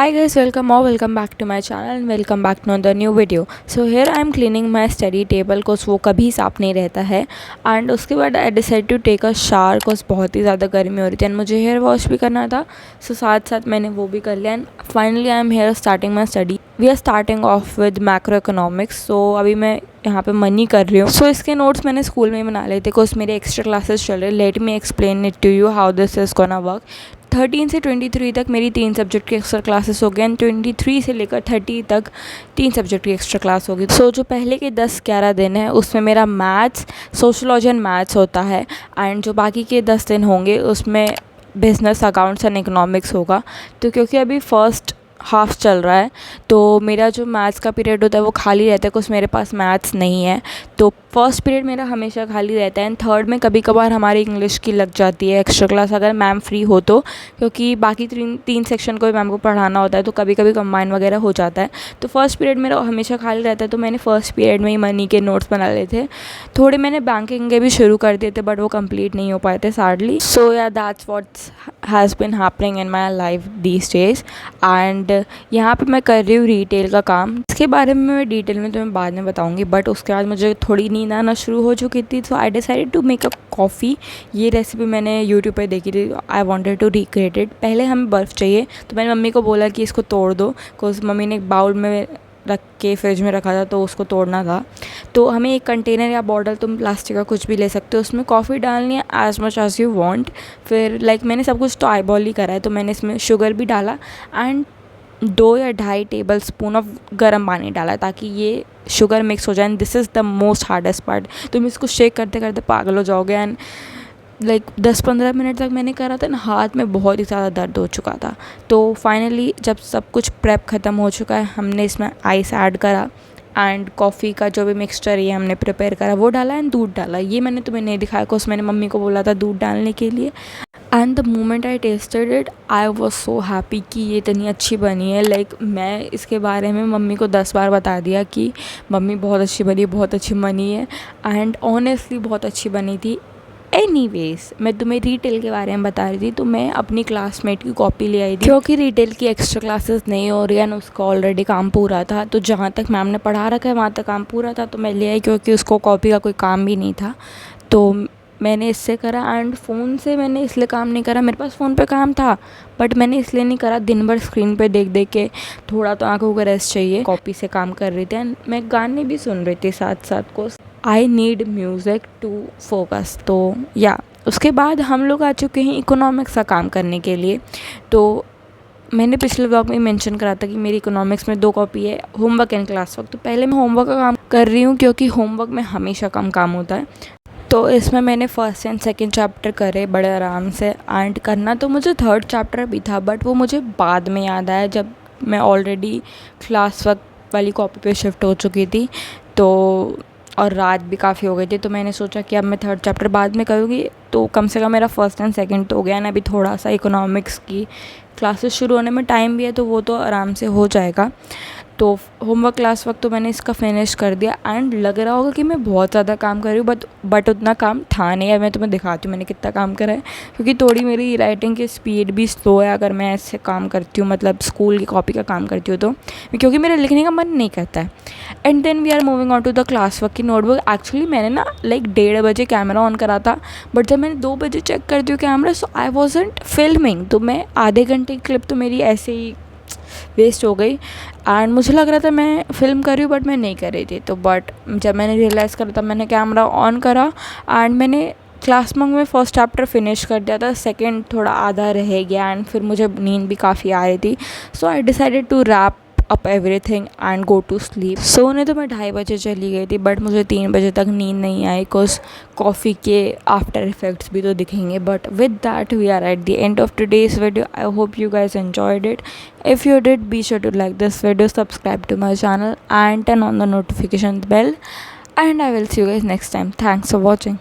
Hi guys, welcome back to my channel and welcome back to another new video. So here I am cleaning my study table cause वो कभी साफ़ नहीं रहता है and उसके बाद I decide to take a shower cause बहुत ही ज़्यादा गर्मी हो रही थी एंड मुझे हेयर वॉश भी करना था. सो साथ साथ मैंने वो भी कर लिया and finally I am here starting my study. We are starting off with macroeconomics. So अभी मैं यहाँ पे मनी कर रही हूँ. सो इसके नोट्स मैंने स्कूल में ही बना लिए थे बिकॉज मेरे एक्स्ट्रा क्लासेस चल रहे. Let me explain it to you how this is gonna work. 13 से 23 तक मेरी 3 सब्जेक्ट की एक्स्ट्रा क्लासेस हो गए एंड 23 से लेकर 30 तक 3 सब्जेक्ट की एक्स्ट्रा क्लास होगी. सो जो पहले के 10-11 दिन है उसमें मेरा मैथ्स, सोशलॉजी एंड मैथ्स होता है एंड जो बाकी के 10 दिन होंगे उसमें बिजनेस, अकाउंट्स एंड इकोनॉमिक्स होगा. तो क्योंकि अभी फर्स्ट हाफ चल रहा है तो मेरा जो मैथ्स का पीरियड होता है वो खाली रहता है बिकॉज मेरे पास मैथ्स नहीं है. तो फर्स्ट पीरियड मेरा हमेशा खाली रहता है एंड थर्ड में कभी कभार हमारी इंग्लिश की लग जाती है एक्स्ट्रा क्लास अगर मैम फ्री हो तो, क्योंकि बाकी तीन सेक्शन को भी मैम को पढ़ाना होता है तो कभी कभी कंबाइन वगैरह हो जाता है. तो फर्स्ट पीरियड मेरा हमेशा खाली रहता है तो मैंने फर्स्ट पीरियड में ही मनी के नोट्स बना लिए थे. थोड़े मैंने बैंकिंग के भी शुरू कर दिए थे बट वो कंप्लीट नहीं हो पाए थे सैडली. सो या that's what's has been happening in my life these days. And यहाँ पे मैं कर रही हूँ रिटेल का काम. इसके बारे में मैं डिटेल में तुम्हें बाद में बताऊँगी बट उसके बाद मुझे थोड़ी नींद आना शुरू हो चुकी थी. So I decided to make a coffee. ये रेसिपी मैंने यूट्यूब पे देखी थी. I wanted to recreate it. पहले हमें बर्फ़ चाहिए तो मैंने मम्मी को बोला कि इसको तोड़ दो बिकॉज मम्मी ने एक बाउल में रख के फ्रिज में रखा था तो उसको तोड़ना था. तो हमें एक कंटेनर या बॉटल, तुम प्लास्टिक का कुछ भी ले सकते हो, उसमें कॉफ़ी डालनी है as much as you want. फिर मैंने सब कुछ तो आईबॉल ही करा है तो मैंने इसमें शुगर भी डाला एंड 2 या 2.5 टेबल स्पून ऑफ गर्म पानी डाला ताकि ये शुगर मिक्स हो जाए. And this is the most hardest part. तुम इसको शेक करते करते पागल हो जाओगे. एंड 10-15 मिनट तक मैंने करा था ना, हाथ में बहुत ही ज़्यादा दर्द हो चुका था. तो फाइनली जब सब कुछ प्रेप ख़त्म हो चुका है हमने इसमें आइस ऐड करा एंड कॉफ़ी का जो भी मिक्सचर ये हमने प्रिपेयर करा वो डाला एंड दूध डाला. ये मैंने तुम्हें नहीं दिखाया बिकॉज मैंने मम्मी को बोला था दूध डालने के लिए. And the moment I tasted it I was so happy कि ये इतनी अच्छी बनी है. मैं इसके बारे में मम्मी को 10 बार बता दिया कि मम्मी बहुत अच्छी बनी, बहुत अच्छी बनी है. एंड ऑनेस्टली बहुत अच्छी बनी थी. एनीवेज मैं तुम्हें रिटेल के बारे में बता रही थी. तो मैं अपनी क्लासमेट की कॉपी ले आई थी क्योंकि रिटेल की एक्स्ट्रा क्लासेस नहीं हो रही है ना, उसका ऑलरेडी काम पूरा था. तो जहाँ तक मैम ने पढ़ा रखा है वहाँ तक काम पूरा था तो मैं ले आई क्योंकि उसको कॉपी का कोई काम भी नहीं था. तो मैंने इससे करा एंड फ़ोन से मैंने इसलिए काम नहीं करा, मेरे पास फ़ोन पे काम था बट मैंने इसलिए नहीं करा. दिन भर स्क्रीन पे देख देख के थोड़ा तो आंखों को रेस्ट चाहिए. कॉपी से काम कर रही थी एंड मैं गाने भी सुन रही थी साथ साथ को. I need music to focus. तो या उसके बाद हम लोग आ चुके हैं इकोनॉमिक्स का काम करने के लिए. तो मैंने पिछले व्लॉग में मेंशन करा था कि मेरी इकोनॉमिक्स में 2 कॉपी है, होमवर्क एंड क्लास वर्क. तो पहले मैं होमवर्क का काम कर रही हूँ क्योंकि होमवर्क में हमेशा कम काम होता है. तो इसमें मैंने फर्स्ट एंड सेकंड चैप्टर करे बड़े आराम से. एंड करना तो मुझे थर्ड चैप्टर भी था बट वो मुझे बाद में याद आया जब मैं ऑलरेडी क्लास वर्क वाली कॉपी पे शिफ्ट हो चुकी थी. तो और रात भी काफ़ी हो गई थी तो मैंने सोचा कि अब मैं थर्ड चैप्टर बाद में करूँगी. तो कम से कम मेरा फर्स्ट एंड सेकंड तो हो गया ना. अभी थोड़ा सा इकोनॉमिक्स की क्लासेस शुरू होने में टाइम भी है तो वो तो आराम से हो जाएगा. तो होमवर्क क्लास वक्त तो मैंने इसका फिनिश कर दिया एंड लग रहा होगा कि मैं बहुत ज़्यादा काम कर रही हूँ बट उतना काम था नहीं. अब मैं तुम्हें दिखाती हूँ मैंने कितना काम करा है क्योंकि थोड़ी मेरी राइटिंग की स्पीड भी स्लो है अगर मैं ऐसे काम करती हूँ, मतलब स्कूल की कॉपी का काम करती हूँ तो, क्योंकि मेरा लिखने का मन नहीं करता है. And then we are moving on to the class work की नोटबुक. एक्चुअली मैंने ना 1:30 बजे कैमरा ऑन करा था बट जब मैंने 2 बजे चेक कर दिया कैमरा सो आई वॉजंट फिल्मिंग. तो मैं आधे घंटे की क्लिप तो मेरी ऐसे ही वेस्ट हो गई एंड मुझे लग रहा था मैं फ़िल्म कर रही हूँ बट मैं नहीं कर रही थी. तो बट जब मैंने रियलाइज़ करा तब मैंने कैमरा ऑन करा एंड मैंने क्लास में फर्स्ट चैप्टर फिनिश कर दिया था. सेकंड थोड़ा आधा रह गया एंड फिर मुझे नींद भी काफ़ी आ रही थी. So I decided to wrap up everything and go to sleep. सोने तो मैं 2:30 बजे चली गई थी बट मुझे 3 बजे तक नींद नहीं आई बिकॉज कॉफ़ी के आफ्टर इफ़ेक्ट्स भी तो दिखेंगे. But with that we are at the end of today's video. I hope you guys enjoyed it. If you did be sure to like this video, subscribe to my channel and turn on the notification bell. And I will see you guys next time. Thanks for watching.